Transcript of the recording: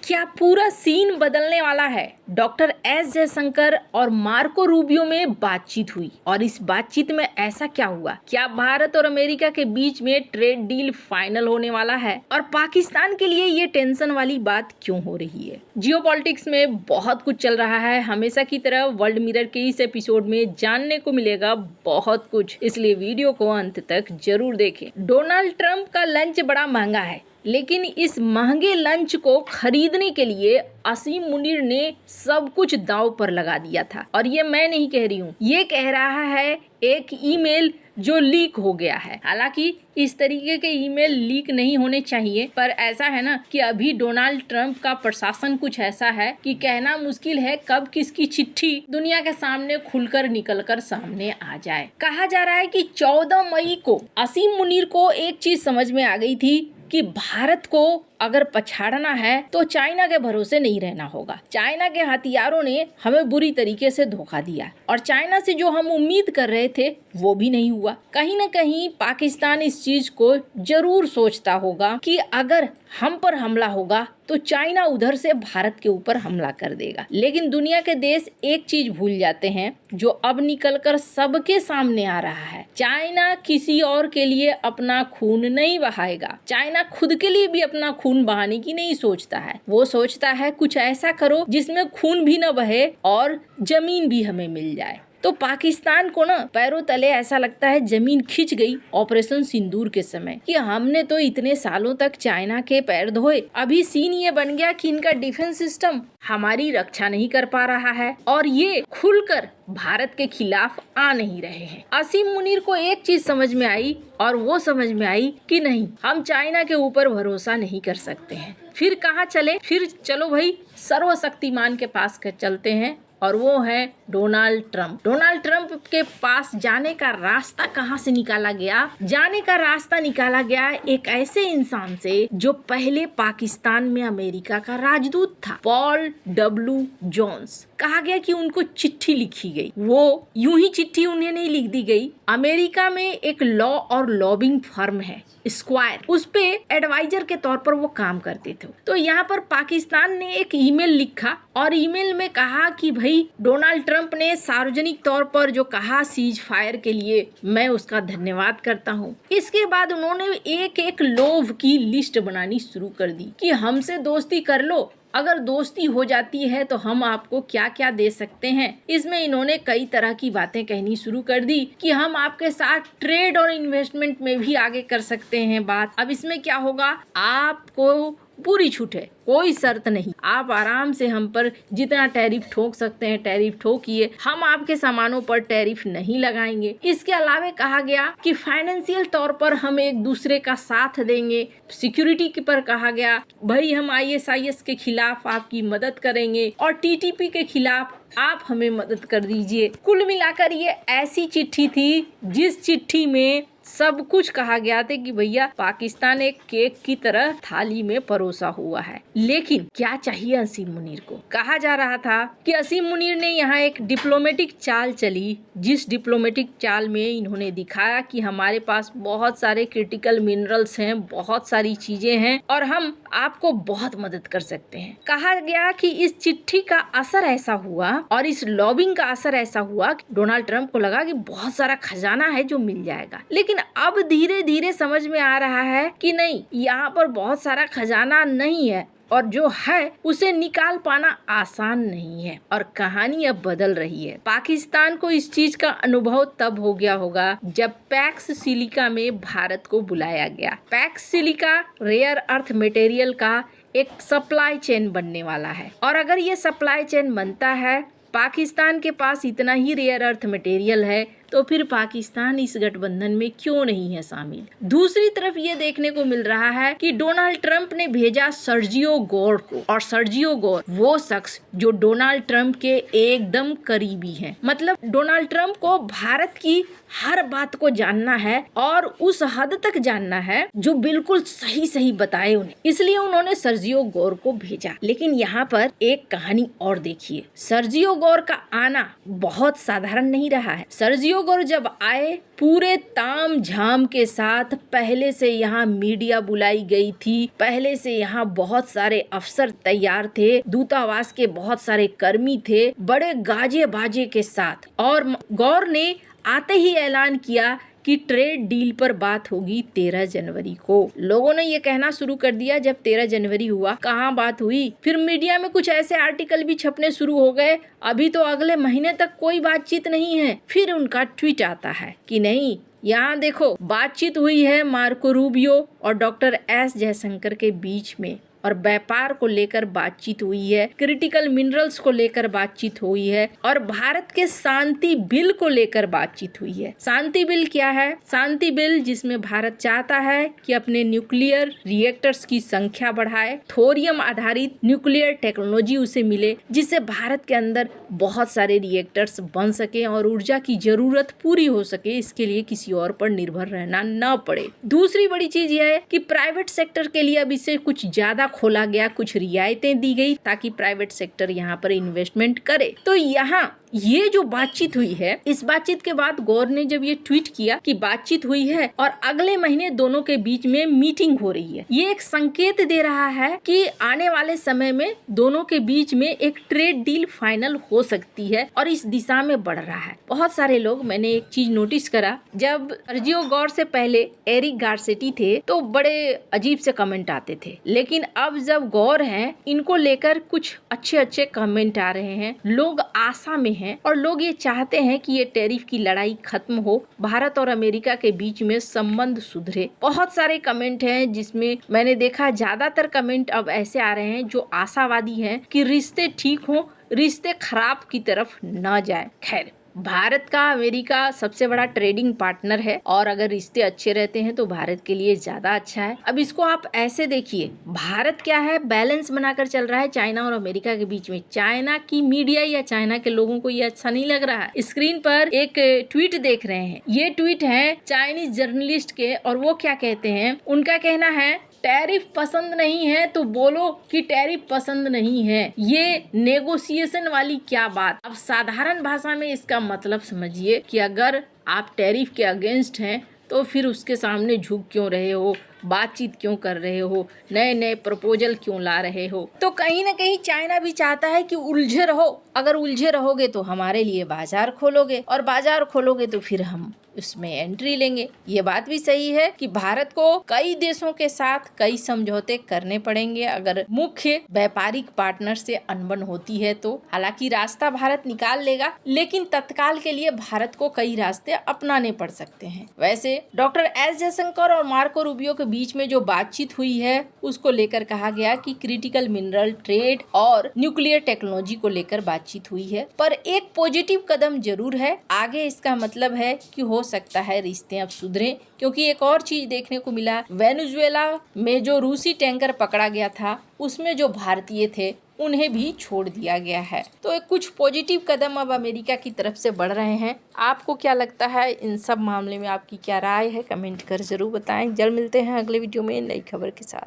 क्या पूरा सीन बदलने वाला है? डॉक्टर एस जयशंकर और मार्को रूबियो में बातचीत हुई और इस बातचीत में ऐसा क्या हुआ? क्या भारत और अमेरिका के बीच में ट्रेड डील फाइनल होने वाला है? और पाकिस्तान के लिए ये टेंशन वाली बात क्यों हो रही है? जियोपॉलिटिक्स में बहुत कुछ चल रहा है। हमेशा की तरह वर्ल्ड मिरर के इस एपिसोड में जानने को मिलेगा बहुत कुछ, इसलिए वीडियो को अंत तक जरूर देखें। डोनाल्ड ट्रंप का लंच बड़ा महंगा है, लेकिन इस महंगे लंच को खरीदने के लिए असीम मुनीर ने सब कुछ दांव पर लगा दिया था। और ये मैं नहीं कह रही हूँ, ये कह रहा है एक ईमेल जो लीक हो गया है। हालांकि इस तरीके के ईमेल लीक नहीं होने चाहिए, पर ऐसा है ना कि अभी डोनाल्ड ट्रंप का प्रशासन कुछ ऐसा है कि कहना मुश्किल है कब किसकी चिट्ठी दुनिया के सामने खुलकर निकलकर सामने आ जाए। कहा जा रहा है कि 14 मई को असीम मुनीर को एक चीज समझ में आ गई थी कि भारत को अगर पछाड़ना है तो चाइना के भरोसे नहीं रहना होगा। चाइना के हथियारों ने हमें बुरी तरीके से धोखा दिया और चाइना से जो हम उम्मीद कर रहे थे वो भी नहीं हुआ। कहीं न कहीं पाकिस्तान इस चीज को जरूर सोचता होगा कि अगर हम पर हमला होगा तो चाइना उधर से भारत के ऊपर हमला कर देगा। लेकिन दुनिया के देश एक चीज भूल जाते हैं जो अब निकलकर सबके सामने आ रहा है। चाइना किसी और के लिए अपना खून नहीं बहाएगा। चाइना खुद के लिए भी अपना खून बहाने की नहीं सोचता है। वो सोचता है कुछ ऐसा करो जिसमें खून भी न बहे और जमीन भी हमें मिल जाए। तो पाकिस्तान को ना पैरों तले ऐसा लगता है जमीन खिंच गई ऑपरेशन सिंदूर के समय कि हमने तो इतने सालों तक चाइना के पैर धोए। अभी सीन ये बन गया कि इनका डिफेंस सिस्टम हमारी रक्षा नहीं कर पा रहा है और ये खुलकर भारत के खिलाफ आ नहीं रहे हैं। असीम मुनीर को एक चीज समझ में आई और वो समझ में आई कि नहीं, हम चाइना के ऊपर भरोसा नहीं कर सकते हैं। फिर कहाँ चले? फिर चलो भाई सर्वशक्तिमान के पास चलते हैं और वो है डोनाल्ड ट्रंप। डोनाल्ड ट्रंप के पास जाने का रास्ता कहाँ से निकाला गया? जाने का रास्ता निकाला गया एक ऐसे इंसान से जो पहले पाकिस्तान में अमेरिका का राजदूत था, पॉल डब्ल्यू जोन्स। कहा गया कि उनको चिट्ठी लिखी गई। वो यूं ही चिट्ठी उन्हें नहीं लिख दी गई। अमेरिका में एक लॉ और लॉबिंग फर्म है स्क्वायर, उस पे एडवाइजर के तौर पर वो काम करते थे। तो यहाँ पर पाकिस्तान ने एक ईमेल लिखा और ईमेल में कहा कि भाई डोनाल्ड ट्रंप ने सार्वजनिक तौर पर जो कहा सीज फायर के लिए, मैं उसका धन्यवाद करता हूँ। इसके बाद उन्होंने एक एक लोभ की लिस्ट बनानी शुरू कर दी कि हमसे दोस्ती कर लो, अगर दोस्ती हो जाती है तो हम आपको क्या क्या दे सकते हैं। इसमें इन्होंने कई तरह की बातें कहनी शुरू कर दी कि हम आपके साथ ट्रेड और इन्वेस्टमेंट में भी आगे कर सकते हैं बात। अब इसमें क्या होगा, आपको पूरी छूट है, कोई शर्त नहीं, आप आराम से हम पर जितना टैरिफ ठोक सकते हैं टैरिफ ठोकिए, हम आपके सामानों पर टैरिफ नहीं लगाएंगे। इसके अलावा कहा गया कि फाइनेंशियल तौर पर हम एक दूसरे का साथ देंगे। सिक्योरिटी के पर कहा गया भाई हम ISIS के खिलाफ आपकी मदद करेंगे और TTP के खिलाफ आप हमें मदद कर दीजिए। कुल मिलाकर ये ऐसी चिट्ठी थी जिस चिट्ठी में सब कुछ कहा गया था कि भैया पाकिस्तान एक केक की तरह थाली में परोसा हुआ है। लेकिन क्या चाहिए असीम मुनीर को? कहा जा रहा था कि असीम मुनीर ने यहाँ एक डिप्लोमेटिक चाल चली, जिस डिप्लोमेटिक चाल में इन्होंने दिखाया कि हमारे पास बहुत सारे क्रिटिकल मिनरल्स हैं, बहुत सारी चीजें हैं और हम आपको बहुत मदद कर सकते हैं। कहा गया कि इस चिट्ठी का असर ऐसा हुआ और इस लॉबिंग का असर ऐसा हुआ कि डोनाल्ड ट्रंप को लगा कि बहुत सारा खजाना है जो मिल जाएगा। लेकिन अब धीरे धीरे समझ में आ रहा है कि नहीं, यहाँ पर बहुत सारा खजाना नहीं है और जो है उसे निकाल पाना आसान नहीं है और कहानी अब बदल रही है। पाकिस्तान को इस चीज का अनुभव तब हो गया होगा जब पैक्स सिलिका में भारत को बुलाया गया। Pax Silica rare earth material का एक सप्लाई चेन बनने वाला है और अगर ये सप्लाई चेन बनता है, पाकिस्तान के पास इतना ही रेयर अर्थ मटेरियल है, तो फिर पाकिस्तान इस गठबंधन में क्यों नहीं है शामिल। दूसरी तरफ ये देखने को मिल रहा है कि डोनाल्ड ट्रंप ने भेजा सर्जियो गोर को, और सर्जियो गोर वो शख्स जो डोनाल्ड ट्रंप के एकदम करीबी हैं। मतलब डोनाल्ड ट्रंप को भारत की हर बात को जानना है और उस हद तक जानना है जो बिल्कुल सही सही बताए उन्हें, इसलिए उन्होंने सर्जियो गोर को भेजा। लेकिन यहाँ पर एक कहानी और देखिए, सर्जियो गोर का आना बहुत साधारण नहीं रहा है। सर्जियो लोग और जब आए पूरे ताम झाम के साथ, पहले से यहाँ मीडिया बुलाई गई थी, पहले से यहाँ बहुत सारे अफसर तैयार थे, दूतावास के बहुत सारे कर्मी थे, बड़े गाजे बाजे के साथ। और गौर ने आते ही ऐलान किया कि ट्रेड डील पर बात होगी 13 जनवरी को। लोगों ने ये कहना शुरू कर दिया जब 13 जनवरी हुआ, कहाँ बात हुई। फिर मीडिया में कुछ ऐसे आर्टिकल भी छपने शुरू हो गए, अभी तो अगले महीने तक कोई बातचीत नहीं है। फिर उनका ट्वीट आता है कि नहीं, यहाँ देखो बातचीत हुई है मार्को रूबियो और डॉक्टर एस जयशंकर के बीच में, और व्यापार को लेकर बातचीत हुई है, क्रिटिकल मिनरल्स को लेकर बातचीत हुई है, और भारत के शांति बिल को लेकर बातचीत हुई है। शांति बिल क्या है? शांति बिल जिसमें भारत चाहता है कि अपने न्यूक्लियर रिएक्टर्स की संख्या बढ़ाए, थोरियम आधारित न्यूक्लियर टेक्नोलॉजी उसे मिले, जिससे भारत के अंदर बहुत सारे रिएक्टर्स बन सके और ऊर्जा की जरूरत पूरी हो सके, इसके लिए किसी और पर निर्भर रहना न पड़े। दूसरी बड़ी चीज यह है कि प्राइवेट सेक्टर के लिए अब इसे कुछ ज्यादा खोला गया, कुछ रियायतें दी गई ताकि प्राइवेट सेक्टर यहाँ पर इन्वेस्टमेंट करे। तो यहाँ ये जो बातचीत हुई है, इस बातचीत के बाद गौर ने जब ये ट्वीट किया कि बातचीत हुई है और अगले महीने दोनों के बीच में मीटिंग हो रही है, ये एक संकेत दे रहा है कि आने वाले समय में दोनों के बीच में एक ट्रेड डील फाइनल हो सकती है और इस दिशा में बढ़ रहा है। बहुत सारे लोग, मैंने एक चीज नोटिस करा, जब सर्जियो गौर से पहले एरिक गारसेटी थे तो बड़े अजीब से कमेंट आते थे, लेकिन अब जब गौर हैं, इनको लेकर कुछ अच्छे अच्छे कमेंट आ रहे हैं, लोग आशा में हैं और लोग ये चाहते हैं कि ये टैरिफ की लड़ाई खत्म हो, भारत और अमेरिका के बीच में संबंध सुधरे। बहुत सारे कमेंट हैं जिसमें मैंने देखा ज्यादातर कमेंट अब ऐसे आ रहे हैं जो आशावादी हैं कि रिश्ते ठीक हो, रिश्ते खराब की तरफ न जाए। खैर, भारत का अमेरिका सबसे बड़ा ट्रेडिंग पार्टनर है और अगर रिश्ते अच्छे रहते हैं तो भारत के लिए ज्यादा अच्छा है। अब इसको आप ऐसे देखिए, भारत क्या है, बैलेंस बनाकर चल रहा है चाइना और अमेरिका के बीच में। चाइना की मीडिया या चाइना के लोगों को ये अच्छा नहीं लग रहा है। स्क्रीन पर एक ट्वीट देख रहे हैं, ये ट्वीट है चाइनीज जर्नलिस्ट के और वो क्या कहते हैं, उनका कहना है टैरिफ पसंद नहीं है तो बोलो कि टैरिफ पसंद नहीं है, ये नेगोशिएशन वाली क्या बात। अब साधारण भाषा में इसका मतलब समझिए कि अगर आप टैरिफ के अगेंस्ट हैं तो फिर उसके सामने झुक क्यों रहे हो, बातचीत क्यों कर रहे हो, नए नए प्रपोजल क्यों ला रहे हो। तो कहीं ना कहीं चाइना भी चाहता है कि उलझे रहो, अगर उलझे रहोगे तो हमारे लिए बाजार खोलोगे और बाजार खोलोगे तो फिर हम उसमें एंट्री लेंगे। ये बात भी सही है कि भारत को कई देशों के साथ कई समझौते करने पड़ेंगे अगर मुख्य व्यापारिक पार्टनर से अनबन होती है तो। हालांकि रास्ता भारत निकाल लेगा, लेकिन तत्काल के लिए भारत को कई रास्ते अपनाने पड़ सकते हैं। वैसे डॉक्टर एस जयशंकर और मार्को रूबियो के बीच में जो बातचीत हुई है उसको लेकर कहा गया कि क्रिटिकल मिनरल ट्रेड और न्यूक्लियर टेक्नोलॉजी को लेकर बातचीत हुई है, पर एक पॉजिटिव कदम जरूर है आगे। इसका मतलब है कि हो सकता है रिश्ते अब सुधरे, क्योंकि एक और चीज देखने को मिला, वेनेजुएला में जो रूसी टैंकर पकड़ा गया था उसमें जो भारतीय थे उन्हें भी छोड़ दिया गया है। तो कुछ पॉजिटिव कदम अब अमेरिका की तरफ से बढ़ रहे हैं। आपको क्या लगता है इन सब मामले में, आपकी क्या राय है, कमेंट कर जरूर बताएं। जल्द मिलते हैं अगले वीडियो में नई खबर के साथ।